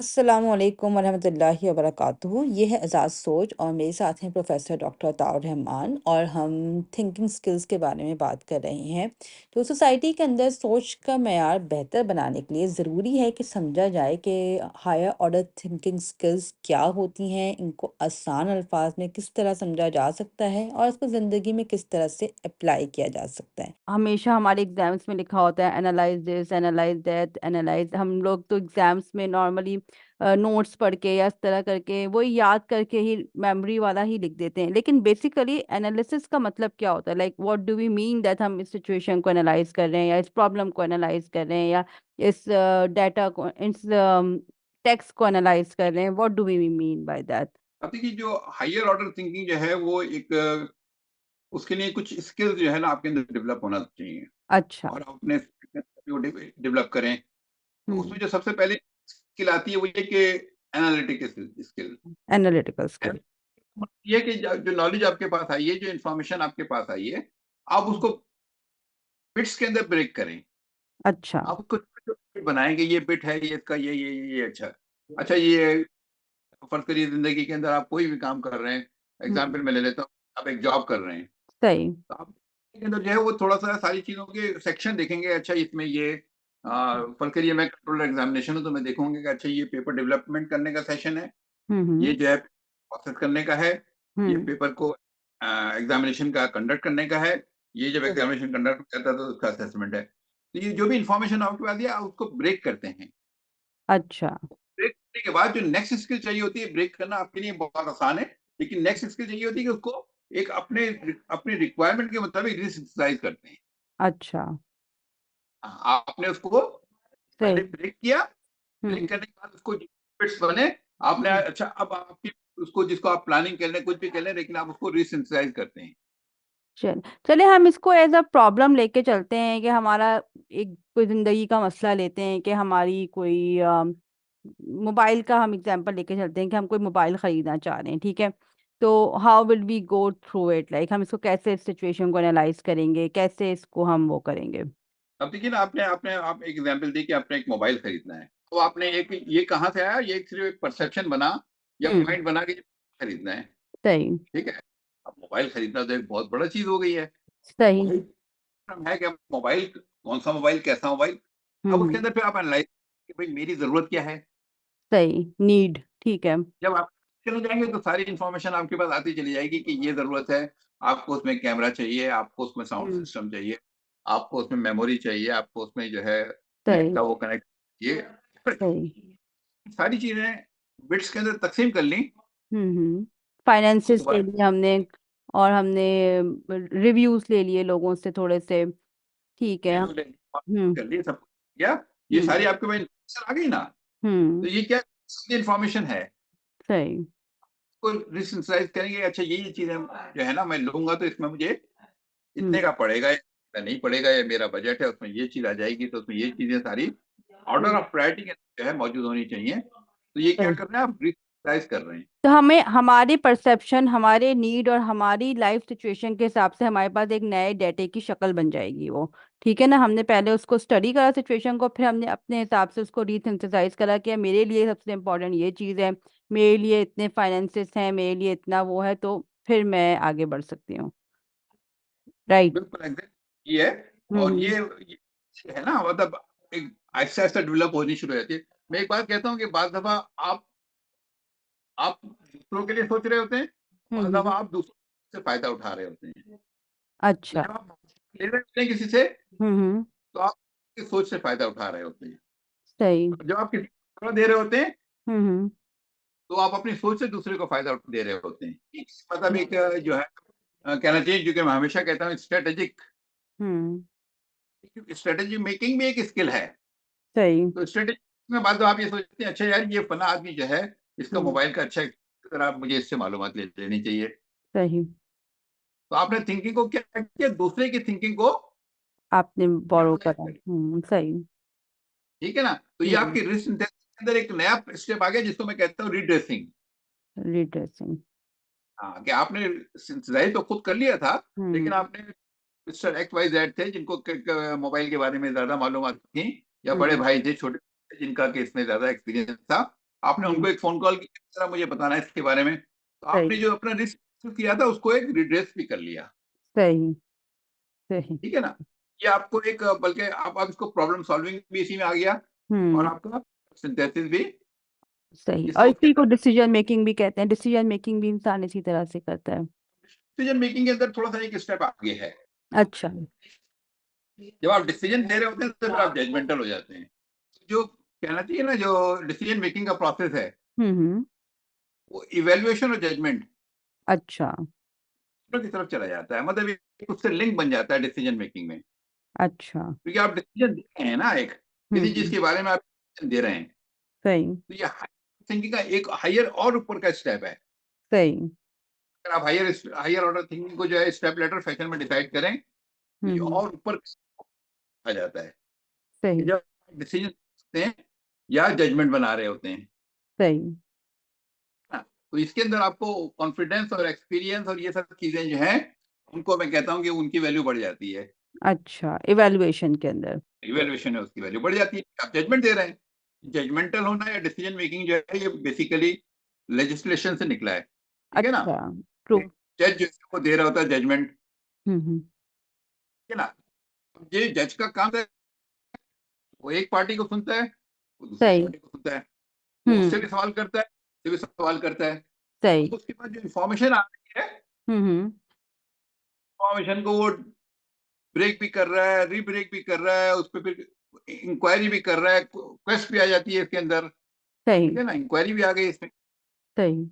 अस्सलामुअलैकुम वरहमतुल्लाहि वबरकातुहू। ये है आज़ाद सोच और मेरे साथ हैं प्रोफेसर डॉक्टर ताउर रहमान और हम थिंकिंग स्किल्स के बारे में बात कर रहे हैं। तो सोसाइटी के अंदर सोच का मेयार बेहतर बनाने के लिए ज़रूरी है कि समझा जाए कि हायर ऑर्डर थिंकिंग स्किल्स क्या होती हैं, इनको आसान अल्फाज में किस तरह समझा जा सकता है और इसको ज़िंदगी में किस तरह से अप्लाई किया जा सकता है। हमेशा हमारे एग्जाम्स में लिखा होता है analyse this, analyse that, analyse. हम लोग तो एग्जाम्स में नॉर्मली नोट्स पढ़ के या इस तरह करके वो याद करके ही मेमोरी वाला ही लिख देते हैं, लेकिन बेसिकली एनालिसिस का मतलब क्या होता है? Like what do we mean that हम इस सिचुएशन को एनालाइज कर रहे हैं या इस प्रॉब्लम को एनालाइज कर रहे हैं या इस डाटा को, इस टेक्स्ट को एनालाइज कर रहे हैं। What do we mean by that? अब देखिए जो हायर ऑर्डर थिंकिंग जो है वो एक उसके लिए कुछ स्किल्स जो है ना आपके अंदर डेवलप होना चाहिए अच्छा। और आप अपने डेवलप करें। तो उसमें हम्म। जो सबसे पहले स्किल आती है वो ये कि एनालिटिकल स्किल एनालिटिकल स्किल। ये कि जो नॉलेज आपके पास आई है, जो इन्फॉर्मेशन आपके पास आई है, आप उसको बिट्स के अंदर ब्रेक करें। अच्छा। आप उसको छोटे-छोटे बनाएँगे, ये बिट है, ये इसका ये अच्छा। अच्छा ये फ़र्ज़ करिए ज़िंदगी के अंदर आप कोई भी काम कर रहे हैं, हम्म। एग्ज़ाम्पल मैं ले लेता हूँ, आप एक जॉब कर रहे हैं। सही। तो आप के अंदर जो है वो थोड़ा-सा सारी चीज़ों के सेक्शन देखेंगे, अच्छा इसमें ये फ़र्ज़ करिए मैं कंट्रोलर एग्ज़ामिनेशन हूँ, तो मैं देखूँगा कि अच्छा ये पेपर डेवलपमेंट करने का सेशन है, हुँ, ये हुँ। जो है प्रोसेस करने का है, ये हुँ। पेपर को एग्ज़ामिनेशन का कंडक्ट करने का है, ये जब हुँ। एग्ज़ामिनेशन कंडक्ट करता है तो उसका असेसमेंट है। तो ये जो भी इन्फॉर्मेशन आपके पास है, आप उसको ब्रेक करते हैं। अच्छा। ब्रेक करने के बाद जो नेक्स्ट स्किल चाहिए होती है, ब्रेक करना आपके लिए बहुत आसान है, लेकिन नेक्स्ट स्किल चाहिए होती है कि उसको एक अपने अपनी रिक्वायरमेंट के मुताबिक रीसिंथेसाइज़ करते हैं। अच्छा। हाँ, आपने उसको सही। पहले ब्रेक किया, ब्रेक हुँ, करने के बाद उसको बिट्स बने, आपने हुँ। अच्छा अब आपकी उसको जिसको आप प्लानिंग कर रहे हैं, कुछ भी कर रहे हैं, लेकिन आप उसको रीसिंथेसाइज़ करते हैं। चलिए हम इसको एज़ अ प्रॉब्लम लेके चलते हैं कि हमारा एक कोई ज़िंदगी का मसला लेते हैं कि हमारी कोई मोबाइल का हम एग्ज़ाम्पल लेके चलते हैं कि हम कोई मोबाइल ख़रीदना चाह रहे हैं, ठीक है? तो how will we go through it? Like हम इसको कैसे इस सिचुएशन को एनालाइज़ करेंगे? कैसे इसको हम वो करेंगे? अब देखिए ना आपने आपने आप एक एग्ज़ाम्पल दी कि आपने एक मोबाइल खरीदना है। तो आपने एक ये कहाँ से आया? ये सिर्फ़ एक परसेप्शन बना या हुँ। पॉइंट बना कि खरीदना है, सही। ठीक है? अब मोबाइल खरीदना तो एक बहुत बड़ा चीज़ हो गई है। सही। वही है कि मोबाइल कौन-सा मोबाइल, कैसा मोबाइल? हुँ, अब उसके हुँ। अंदर फिर आप एनालाइज़ कि भई मेरी ज़रूरत क्या है? सही, नीड, ठीक है। जब आप चले जाएँगे तो सारी इन्फॉर्मेशन आपके पास आती चली जाएगी कि ये ज़रूरत है, आपको उसमें कैमरा चाहिए, आपको उसमें साउंड हुँ। सिस्टम चाहिए, आपको उसमें मेमोरी चाहिए, आपको उसमें जो है नेट सही। का वो कनेक्ट ये सही। सारी चीज़ें बिट्स के अंदर तक़सीम कर ली, हुँ, हुँ। उसके फाइनेंसेस ले बाद लिए हमने और हमने रिव्यूज़ ले लिए लोगों से थोड़े से, ठीक है। हुँ, कर लिए सब कुछ किया, ये हुँ, सारी आपके पास इन्फॉर्मेशन आ गई ना, तो हुँ। ये क्या इन्फॉर्मेशन है, सही। उसको रिसिंथेसाइज़ करेंगे, अच्छा ये चीज़ें जो है ना मैं लूँगा तो इसमें मुझे हुँ, इतने का पड़ेगा, इतना नहीं पड़ेगा, ये मेरा बजट है, उसमें ये चीज़ आ जाएगी, तो उसमें ये चीज़ें सारी ऑर्डर हुँ। ऑफ प्रायोरिटी के जो है मौजूद होनी चाहिए। तो ये क्या सही। कर रहे हैं आप रिप्राइज़ कर रहे हैं। तो हमें हमारी परसेप्शन, हमारे नीड और हमारी लाइफ सिचुएशन के हिसाब से हमारे पास एक नए डाटे की शक्ल बन जाएगी वो, ठीक है ना? हमने पहले उसको स्टडी करा सिचुएशन को, फिर हमने अपने हिसाब से उसको रीसिंथेसाइज़ करा कि मेरे लिए सबसे इम्पोर्टेंट ये चीज़ है, मेरे लिए इतने फाइनेंसेस हैं, मेरे लिए इतना वो है, तो फिर मैं आगे बढ़ सकती हूँ। राइट। बिल्कुल एग्ज़ैक्ट ये है हुँ, और हुँ। ये है ना मतलब एक आहिस्ता-आहिस्ता डेवलप होनी शुरू हो जाती है। मैं एक बात कहता हूँ कि बाज़ दफ़ा आप दूसरों के लिए सोच रहे होते हैं, हुँ, बाज़ दफ़ा हुँ। आप दूसरों से फ़ायदा उठा रहे होते हैं। तो अच्छा। जब आप ले रहे होते हैं किसी से, हुँ, हुँ। तो आप उसकी सोच से फ़ायदा उठा रहे होते हैं। सही। और जब आप किसी को थोड़ा दे रहे होते हैं हुँ, हुँ। तो आप अपनी सोच से दूसरे को फ़ायदा दे रहे होते हैं। मतलब हुँ, एक जो है कहना चाहिए जो कि मैं हमेशा कहता हूँ हुँ। स्ट्रैटेजी मेकिंग भी एक स्किल है। सही। तो स्ट्रैटेजी में बाद में आप ये सोचते हैं अच्छा यार ये फलाँ आदमी जो है इसका हुँ। मोबाइल का अच्छा अगर आप मुझे इससे मालूमात ले लेनी चाहिए। सही। तो आपने थिंकिंग को क्या किया दूसरे की थिंकिंग को आपने बोरो यूटिलाइज़ करा। कर लिया। सही। ठीक है ना? तो ये हुँ। आपकी रिस्क के अंदर एक नया स्टेप आ गया जिसको मैं कहता हूँ रिड्रेसिंग। रिड्रेसिंग। हाँ, कि आपने सिंथेसाइज़ तो खुद कर लिया था, हुँ, लेकिन आपने मिस्टर एक्स वाई ज़ेड थे जिनको मोबाइल के बारे में ज़्यादा मालूमात थी या बड़े हुँ। भाई थे, छोटे थे जिनका कि इसमें ज़्यादा एक्सपीरियंस था। आपने जी। उनको एक फोन कॉल किया, "जरा मुझे बताना है इसके बारे में", तो सही। आपने जो अपना रिस्क किया था उसको एक रिड्रेस भी कर लिया। सही। सही। ठीक है ना? ये आपको एक बल्कि आप इसको प्रॉब्लम सॉल्विंग भी इसी में आ गया, और हम्म। आपका सिंथेसिस भी सही, इस और सोच के इसी को अंदर। डिसीजन मेकिंग भी कहते हैं, डिसीजन मेकिंग भी इंसान इसी तरह से करता है। डिसीजन मेकिंग के अंदर थोड़ा सा एक स्टेप आगे है। अच्छा। जब आप डिसीजन दे रहे होते हैं तो फिर आप जजमेंटल हो जाते हैं। जो कहना चाहिए ना, जो डिसीजन मेकिंग का प्रोसेस है, हम्म। वो इवैल्यूएशन और जजमेंट अच्छा। दोनों की तरफ चला जाता है। मतलब एक उससे लिंक बन जाता है डिसीजन मेकिंग में। अच्छा। क्योंकि आप डिसीजन दे रहे हैं ना, एक किसी चीज हम्म। के बारे में आप डिसीजन दे रहे हैं, सही। तो ये थिंकिंग का एक हायर और ऊपर का स्टेप है। सही। अगर आप हायर हायर ऑर्डर थिंकिंग को जो है स्टेप लेटर फैशन में डिसाइड करें, तो ये हम्म। और ऊपर आ जाता है कि सही। जब डिसीजन करते हैं या जजमेंट बना रहे होते हैं सही। ना, तो इसके अंदर आपको कॉन्फिडेंस और एक्सपीरियंस और ये सब चीजें जो हैं, उनको मैं कहता हूँ कि उनकी वैल्यू बढ़ जाती है। अच्छा, इवैल्यूएशन के अंदर। इवैल्यूएशन है उसकी वैल्यू बढ़ जाती है, आप जजमेंट दे रहे हैं। जजमेंटल होना या डिसीजन मेकिंग जो है, ये बेसिकली लेजिस्लेशन से निकला है। ठीक है ना? अच्छा। ट्रू। एक जज जो है वो दे रहा होता है जजमेंट। हम्म। ठीक है ना? ये जज का काम है, वो एक पार्टी को सुनता है, वो दूसरी सही। पार्टी को सुनता है, वो उससे हम्म। भी सवाल करता है, उससे भी सवाल करता है। सही। अब उसके पास जो इंफॉर्मेशन आ रही है, हम्म। इंफॉर्मेशन को वो ब्रेक भी कर रहा है, रीब्रेक भी कर रहा है, उस पर फिर इंक्वायरी भी कर रहा है, क्वेस्ट भी आ जाती है इसके अंदर। ठीक सही। है ना? इंक्वायरी भी आ गई इसमें। सही।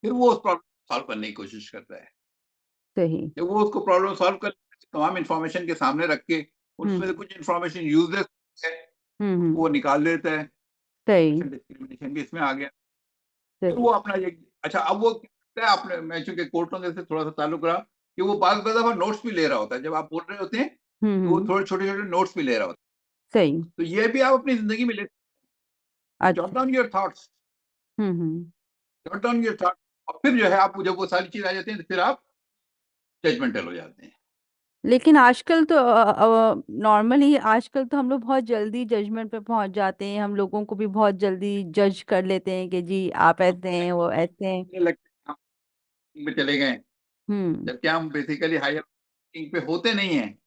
फिर वो उस प्रॉब्लम को सॉल्व करने की कोशिश करता है। सही। जब वो उसको प्रॉब्लम सॉल्व कर तमाम इंफॉर्मेशन के सामने रख के, उसमें से हम्म। कुछ इंफॉर्मेशन यूजलेस है, हम्म। उसको वो निकाल देता है। सही। डिस्क्रिमिनेशन भी इसमें आ गया। फिर सही। वो अपना ये, अच्छा अब वो क्या करता है, आपने मैं चूंकि कोर्टों से थोड़ा सा ताल्लुक रहा, कि वो बात दफा नोट्स भी ले रहा होता है जब आप बोल रहे होते हैं, तो वो हम्म। थोड़े छोटे छोटे नोट्स भी ले रहा होता सही। है। तो ये भी आप अपनी जिंदगी में ले, जॉट अच्छा। Down your thoughts, hmm. Jot down your thoughts, और फिर जो है आप जब वो सारी चीज आ जाती है तो फिर आप जजमेंटल हो जाते हैं। लेकिन आजकल तो नॉर्मली आजकल तो हम लोग बहुत जल्दी जजमेंट पे पहुंच जाते हैं, हम लोगों को भी बहुत जल्दी जज कर लेते हैं कि जी आप हम ऐसे हैं, वो ऐसे हैं। लगते हैं हम में चले गए, हम्म। जबकि हम बेसिकली हायर पे होते नहीं हैं।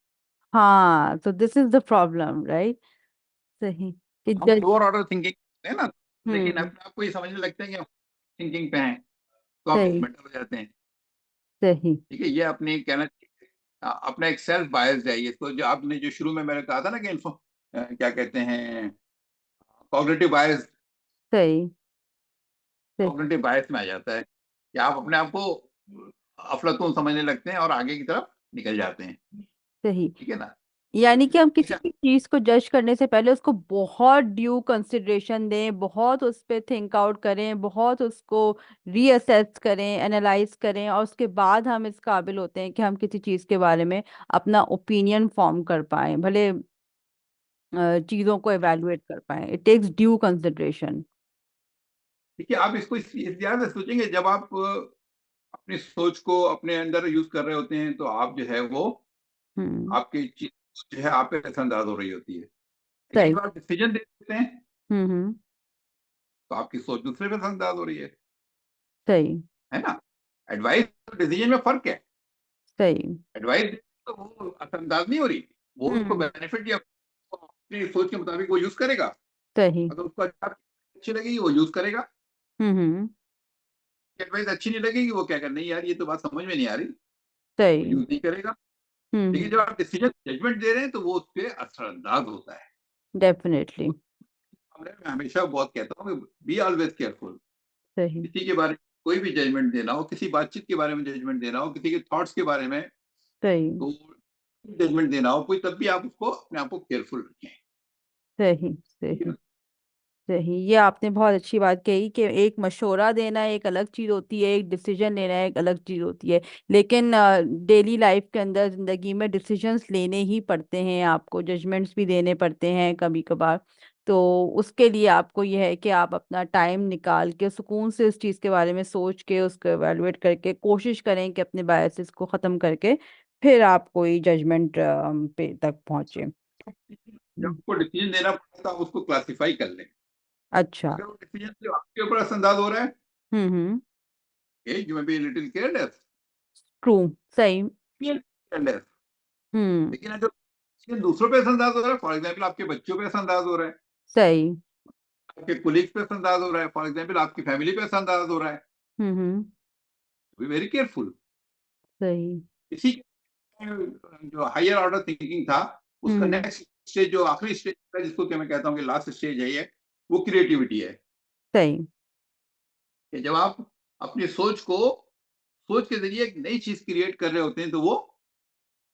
हाँ, तो this is the problem, right. सही। कि हम जज। लोअर ऑर्डर थिंकिंग है ना, लेकिन हम्म। अपने आपको ये समझने लगते हैं कि हम थिंकिंग पे हैं, तो आप सही। जजमेंटल हो जाते हैं। सही। ठीक है, ये अपनी कहना चाहिए, अपना एक सेल्फ बायस है ये। तो जो आपने जो शुरू में मैंने कहा था ना कि क्या कहते हैं, कॉग्निटिव बायस, सही। सही। कॉग्निटिव बायस में आ जाता है कि आप अपने आप को अफलातून समझने लगते हैं और आगे की तरफ निकल जाते हैं। सही। ठीक है ना? यानी कि हम किसी अच्छा, भी चीज को जज करने से पहले उसको बहुत ड्यू कंसिडरेशन दें, बहुत उस पे थिंक आउट करें, बहुत उसको रीअसेस करें, एनालाइज करें, और उसके बाद हम इस काबिल होते हैं कि हम किसी चीज के बारे में अपना ओपिनियन फॉर्म कर पाए, भले चीजों को एवेलुएट कर पाए। It takes due consideration. देखिए आप इसको इस ध्यान से सोचेंगे, जब आप अपनी सोच को अपने अंदर यूज कर रहे होते हैं, तो आप जो है वो हम्म। आपकी चीज जो है आप पे असरअंदाज हो रही होती है। लेकिन सही। जब आप डिसीजन दे देते हैं, हम्म। तो आपकी सोच दूसरे पे असरअंदाज हो रही सही। है ना? एडवाइस और डिसीजन में फर्क है। सही। एडवाइस तो वो असरअंदाज नहीं हो रही, वो उसको हम्म। बेनिफिट या अपनी सोच के मुताबिक वो यूज करेगा। सही। अगर उसको अच्छा अच्छी लगेगी वो यूज करेगा, हम्म। एडवाइस अच्छी नहीं लगेगी वो क्या कर, नहीं यार ये तो बात समझ में नहीं आ रही, वो सही। यूज नहीं करेगा। लेकिन हम्म। जब आप डिसीजन जजमेंट दे रहे हैं तो वो उस पर असरअंदाज होता है। डेफिनेटली। उस मामले में मैं हमेशा बहुत कहता हूँ कि बी ऑलवेज केयरफुल। सही। किसी के बारे में कोई भी जजमेंट देना हो, किसी बातचीत के बारे में जजमेंट देना हो, किसी के थॉट्स के बारे में, सही। तो जजमेंट देना हो कोई, तब भी आप उसको अपने आप को केयरफुल रखें। सही। ठीक है सही। ना? सही, ये आपने बहुत अच्छी बात कही कि एक मशवरा देना एक अलग चीज होती है, एक डिसीजन लेना एक अलग चीज होती है। लेकिन डेली लाइफ के अंदर जिंदगी में डिसीजंस लेने ही पड़ते हैं, आपको जजमेंट्स भी देने पड़ते हैं कभी कभार। तो उसके लिए आपको यह है कि आप अपना टाइम निकाल के सुकून से इस चीज के बारे में सोच के उसको एवेलुएट करके कोशिश करें कि अपने बायसेस को खत्म करके फिर आप कोई जजमेंट पे तक पहुंचे। जब आपको डिसीजन देना पड़ता है, आप उसको क्लासिफाई कर लें। अच्छा। अगर वो डिसीजन जो आपके ऊपर असरअंदाज हो रहा है, hmm. You may be little careless, true. सही। केयरलेस। हम्म। लेकिन अगर डिसीजन दूसरों पे असरअंदाज हो रहा है, फॉर एग्जाम्पल आपके बच्चों पे असरअंदाज हो रहा है, सही। आपके कुलीग्स पे असरअंदाज हो रहा है, फॉर एग्जाम्पल आपकी फैमिली पे असरअंदाज हो रहा है, हम्म। Be very careful. सही। इसी जो हायर ऑर्डर थिंकिंग था, उसका हम्म। नेक्स्ट स्टेज, जो आखिरी स्टेज है, जिसको कि मैं कहता हूँ कि लास्ट स्टेज है ये, वो क्रिएटिविटी है। सही। कि जब आप अपनी सोच के जरिए एक नई चीज क्रिएट कर रहे होते हैं, तो वो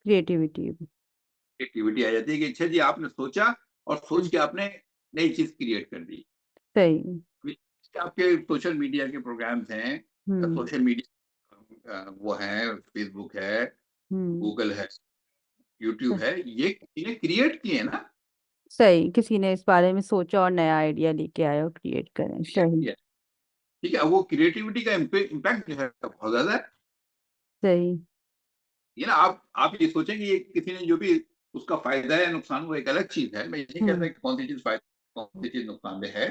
क्रिएटिविटी। क्रिएटिविटी आ जाती है कि अच्छा जी, आपने सोचा और सोच हम्म। के आपने नई चीज क्रिएट कर दी। सही। आपके सोशल मीडिया के प्रोग्राम्स हैं, हम्म। सोशल मीडिया वो है, फेसबुक है, हम्म। गूगल है, यूट्यूब है, ये इन्हें क्रिएट किए ना, सही, किसी ने इस बारे में सोचा और नया आइडिया लेके आए और क्रिएट करें। क्रिएट सही। किया। ठीक है, अब वो क्रिएटिविटी का इम्पैक्ट जो है बहुत ज्यादा है। सही। ये ना, आप ये सोचेंगे, ये किसी ने जो भी उसका फायदा है नुकसान, वो एक अलग चीज है, मैं ये नहीं कहता हम्म। कि कौन सी चीज फायदा कौन सी चीज नुकसानदेह है,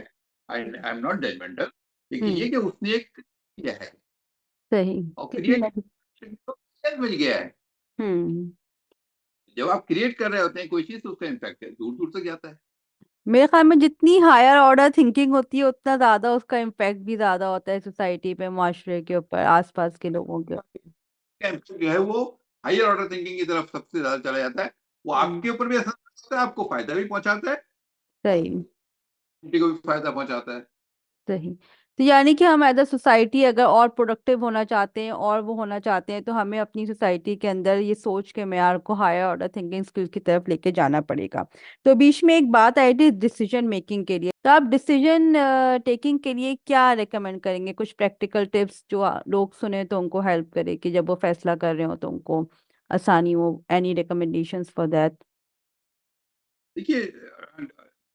आई एम नॉट जजमेंटल, लेकिन हम्म। ये कि उसने एक किया है सही। और किसी क्रिएट ने। मिल गया है। हम्म। जब आप क्रिएट कर रहे होते हैं कोई चीज, तो उसका इम्पैक्ट है दूर दूर तक जाता है। मेरे ख्याल में जितनी हायर ऑर्डर थिंकिंग होती है उतना ज्यादा उसका इम्पैक्ट भी ज्यादा होता है सोसाइटी पे, माशरे के ऊपर, आसपास के लोगों के। का impact जो है वो हायर ऑर्डर थिंकिंग की तरफ सबसे ज्यादा चला जाता है। वो हम्म। आपके ऊपर भी असर करता है, आपको फायदा भी पहुंचाता है, सही। किसी को भी फायदा पहुंचाता है। सही। तो यानी कि हम एज अ सोसाइटी अगर और प्रोडक्टिव होना चाहते हैं और वो होना चाहते हैं तो हमें अपनी सोसाइटी के अंदर ये सोच के मेयार को हायर ऑर्डर थिंकिंग स्किल्स की तरफ लेके जाना पड़ेगा। तो बीच में एक बात आई थी डिसीजन मेकिंग के लिए, तो आप डिसीजन टेकिंग के लिए क्या रेकमेंड करेंगे? कुछ प्रैक्टिकल टिप्स जो लोग सुने तो उनको हेल्प करे कि जब वो फैसला कर रहे हो तो उनको आसानी हो। Any recommendations for that? देखिए,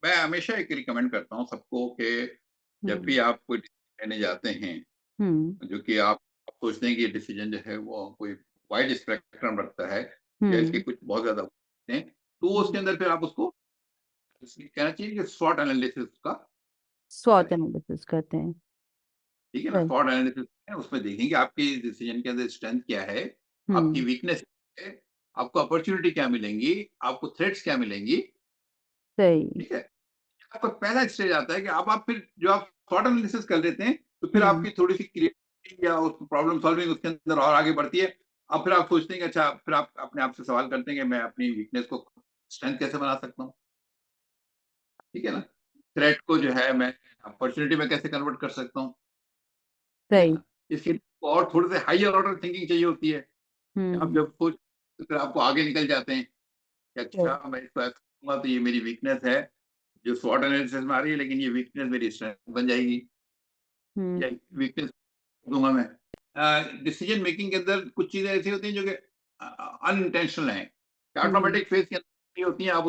मैं हमेशा एक रिकमेंड करता हूँ सबको कि जब हम्म। भी आप कोई डिसीजन लेने जाते हैं, हम्म। जो कि आप सोचते हैं कि ये डिसीजन जो है वो कोई वाइड स्पेक्ट्रम रखता है, या इसके हम्म। कुछ बहुत ज्यादा हैं, तो उसके अंदर फिर आप उसको कहना चाहिए कि स्वॉट एनालिसिस का स्वॉट करें। एनालिसिस करते हैं। ठीक है ना, सही। स्वॉट एनालिसिस है, उसमें देखेंगे आपकी डिसीजन के अंदर स्ट्रेंथ क्या है, आपकी हम्म। वीकनेस है, आपको अपॉर्चुनिटी क्या मिलेंगी, आपको थ्रेट्स क्या मिलेंगी। सही। ठीक है, आपका पहला स्टेज आता है कि आप फिर जो आप स्वॉट एनालिसिस कर लेते हैं, तो फिर हम्म। आपकी थोड़ी सी क्रिएटिविटी या उस प्रॉब्लम सॉल्विंग उसके अंदर और आगे बढ़ती है। अब फिर आप सोचते हैं कि अच्छा, फिर आप अपने आप से सवाल करते हैं कि मैं अपनी वीकनेस को स्ट्रेंथ कैसे बना सकता हूँ। ठीक है ना, थ्रेट को जो है मैं अपॉर्चुनिटी में कैसे कन्वर्ट कर सकता हूँ। ठीक है सही। ना, इसके लिए और थोड़े से हायर ऑर्डर थिंकिंग चाहिए होती है। आप हम्म। जब सोच, तो फिर आपको आगे निकल जाते हैं कि सही। अच्छा, मैं इसको ऐसा करूंगा तो ये मेरी वीकनेस है, जो स्वॉट एनालिसिस में आ रही है, लेकिन ये वीकनेस मेरी स्ट्रेंथ बन जाएगी, हम्म। या वीकनेस दूंगा मैं। डिसीजन मेकिंग के अंदर कुछ चीजें ऐसी होती हैं जो कि अनइंटेंशनल हैं, हम्म। ऑटोमेटिक फेज के अंदर होती हैं, आप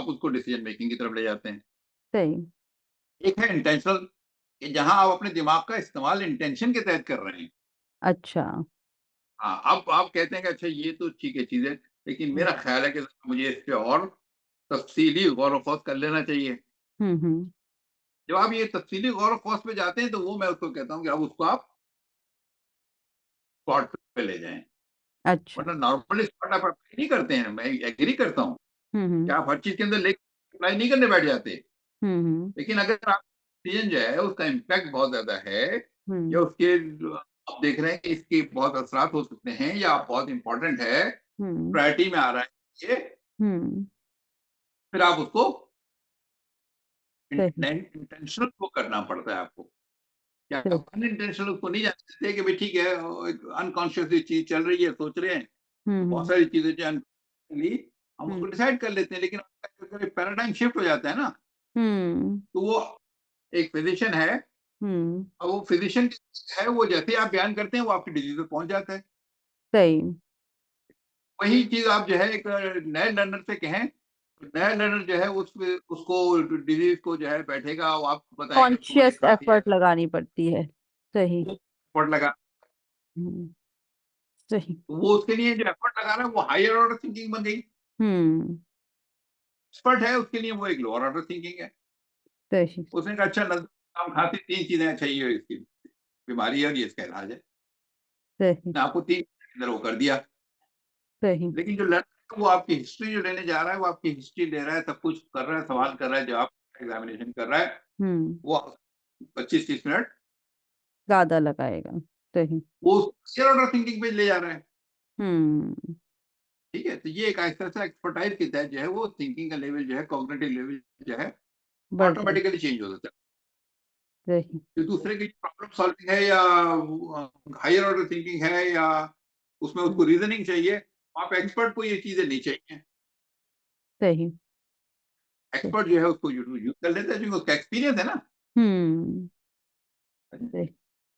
उसको डिसीजन मेकिंग की तरफ ले जाते हैं। सही। एक है इंटेंशनल, कि जहां आप अपने दिमाग का इस्तेमाल इंटेंशन के तहत कर रहे हैं। अच्छा। हाँ, आप कहते हैं कि अच्छा ये तो ठीक है चीज़ है, लेकिन हम्म। मेरा ख़्याल है कि मुझे इस पे और तफ़सीली गौर-व-फ़ौज़ कर लेना चाहिए। हम्म। जब आप ये तफ़सीली गौर-व-फ़ौज़ पे जाते हैं, तो वो मैं उसको कहता हूँ कि अब उसको आप स्पॉट पे ले जाएँ। अच्छा। वरना नॉर्मली स्पॉट आप अप्लाई नहीं करते हैं, मैं एग्री करता हूँ कि हम्म। आप हर चीज़ के अंदर लेके अप्लाई नहीं करने बैठ जाते। हम्म। लेकिन अगर आप डिसीज़न जो है उसका इम्पैक्ट बहुत ज़्यादा है, या हम्म। उसके आप देख रहे हैं कि इसके बहुत असरात हो सकते हैं, या बहुत इम्पोर्टेंट है, हम्म। प्रायोरिटी में आ रहा है ये, हम्म। फिर आप उसको सही। इंटेंशनल को करना पड़ता है आपको। क्या सही। आप अनइंटेंशनल उसको नहीं जाने देते कि भाई ठीक है, एक अनकॉन्शियसली चीज चल रही है, सोच रहे हैं, तो बहुत हम्म। सारी चीजें जो अनकॉन्शियसली हम हम्म। उसको डिसाइड कर लेते हैं, लेकिन पैराडाइम शिफ्ट हो जाता है ना। हम्म। तो वो एक फिजिशियन है, हम्म। और वो फिजिशियन है, वो जैसे ही आप बयान करते हैं वो आपकी डिजीज पे पहुंच जाता है। सही। वही चीज आप जो है एक नए लर्नर से कहें, तो नया लर्नर जो है उसको डिजीज को जो है बैठेगा, वो आपको बताएंगे उसको बड़ी कॉन्शियस खांसी है, एफर्ट लगानी पड़ती है। सही। पड़ लगा। हम्म। सही। तो वो उसके लिए जो एफर्ट लगा रहा है, वो हायर ऑर्डर थिंकिंग बन गई। हम्म। एक्सपर्ट है, उसके लिए वो एक लोअर ऑर्डर थिंकिंग है। सही, उसने कहा अच्छा नज़ला, जुकाम, खाँसी 3 चीज़ें, अच्छा ये इसकी बीमारी है और ये इसका इलाज है। सही, मैं आपको 3 के अंदर वो कर दिया। सही। लेकिन जो लड़का है वो आपकी हिस्ट्री जो लेने जा रहा है, वो आपकी हिस्ट्री ले रहा है, सब कुछ कर रहा है, सवाल कर रहा है, जवाब एग्ज़ामिनेशन कर रहा है। हुँ, वो 25-30 मिनट ज़्यादा लगाएगा। सही। वो शेयर ऑर्डर थिंकिंग पे ले जा रहा है। हुँ, ठीक है? तो ये एक ऐसा एक्सपर्टाइज़ के तहत जो है वो थिंकिंग का लेवल जो है, कॉग्निटिव लेवल जो है बढ़ जाए। ऑटोमैटिकली चेंज हो जाता है। सही, जो दूसरे की प्रॉब्लम सॉल्विंग है या हायर ऑर्डर थिंकिंग है या उसमें उसको हुँ, रीज़निंग चाहिए, वहाँ पे एक्सपर्ट को ये चीज़ें नहीं चाहिए। सही, सही। एक्सपर्ट जो है उसको यूज़ कर लेता है क्योंकि उसका एक्सपीरियंस है ना। हुँ, सही।